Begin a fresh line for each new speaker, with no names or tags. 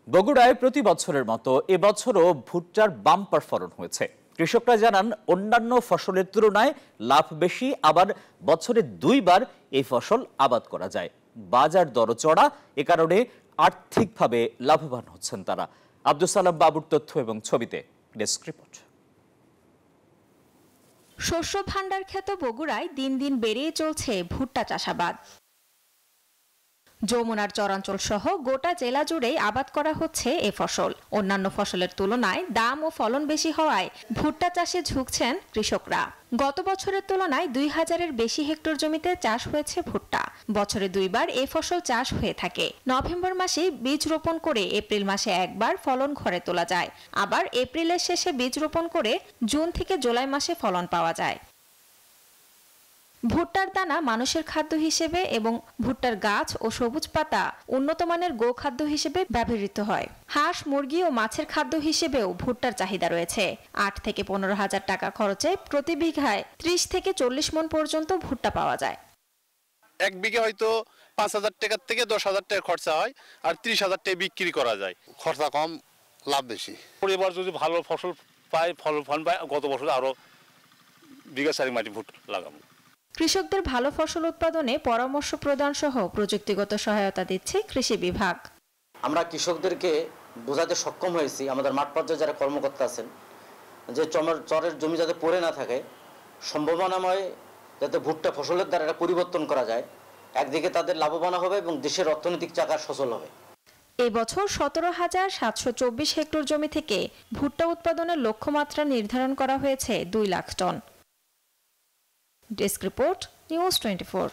বগুড়ায় প্রতি বছরের মতো এবছরও ভুট্টার বাম্পার ফলন হয়েছে। কৃষকরা জানান অন্যান্য ফসলের তুলনায় লাভ বেশি, আবার বছরে 2 বার এই ফসল আবাদ করা যায়। বাজার দর চড়া, এ কারণে আর্থিকভাবে লাভবান হচ্ছেন তারা। আব্দুল সালাম বাবুর তথ্য এবং ছবিতে ডেস্ক রিপোর্ট।
শস্য ভাণ্ডার খ্যাত বগুড়ায় দিন দিন বেড়েই চলছে ভুট্টা চাষাবাদ। যমুনার চরাঞ্চল সহ গোটা জেলা জুড়েই আবাদ করা হচ্ছে এ ফসল। অন্যান্য ফসলের তুলনায় দাম ও ফলন বেশি হওয়ায় ভুট্টা চাষে ঝুঁকছেন কৃষকরা। গত বছরের তুলনায় 2000-এর বেশি হেক্টর জমিতে চাষ হয়েছে ভুট্টা। বছরে 2 বার এ ফসল চাষ হয়ে থাকে। নভেম্বর মাসে বীজ রোপণ করে এপ্রিল মাসে একবার ফলন ঘরে তোলা যায়। আবার এপ্রিলের শেষে বীজ রোপণ করে জুন থেকে জুলাই মাসে ফলন পাওয়া যায়। ভুট্টার দানা মানুষের খাদ্য হিসেবে এবং ভুট্টার গাছ ও সবুজ পাতা উন্নত মানের গোখাদ্য হিসেবে ব্যবহৃত হয়। হাঁস, মুরগি ও মাছের খাদ্য হিসেবেও ভুট্টার চাহিদা রয়েছে। 8 থেকে 15 হাজার টাকা খরচে প্রতি বিঘায় 30 থেকে 40 মণ পর্যন্ত ভুট্টা পাওয়া যায়।
এক বিঘে হয়তো 5,000 টাকা থেকে 10,000 টাকা খরচা হয়, আর 30,000 টাকা বিক্রি করা যায়।
খরচা কম, লাভ বেশি।
এবার যদি ভালো ফসল পায়, ফলন পায়, গত বছর আরো বিঘা 4 মাটি ভুট্টা লাগাবো।
কৃষকদের ভালো ফসল উৎপাদনে পরামর্শ প্রদান সহ প্রযুক্তিগত সহায়তা দিচ্ছে কৃষি বিভাগ।
আমরা কৃষকদেরকে বোঝাতে সক্ষম হয়েছি, আমাদের মাঠ পর্যায়ে যারা কর্মকর্তা আছেন, যে চরের জমি যাতে পড়ে না থাকে, সম্ভাবনাময় যাতে ভুট্টা ফসলের দ্বারা এটা পরিবর্তন করা যায়। একদিকে তাদের লাভবান হবে এবং দেশের অর্থনৈতিক চাকা সচল হবে।
এই বছর 17,724 হেক্টর জমি থেকে ভুট্টা উৎপাদনের লক্ষ্যমাত্রা নির্ধারণ করা হয়েছে 2 লাখ টন। Desk report, news 24।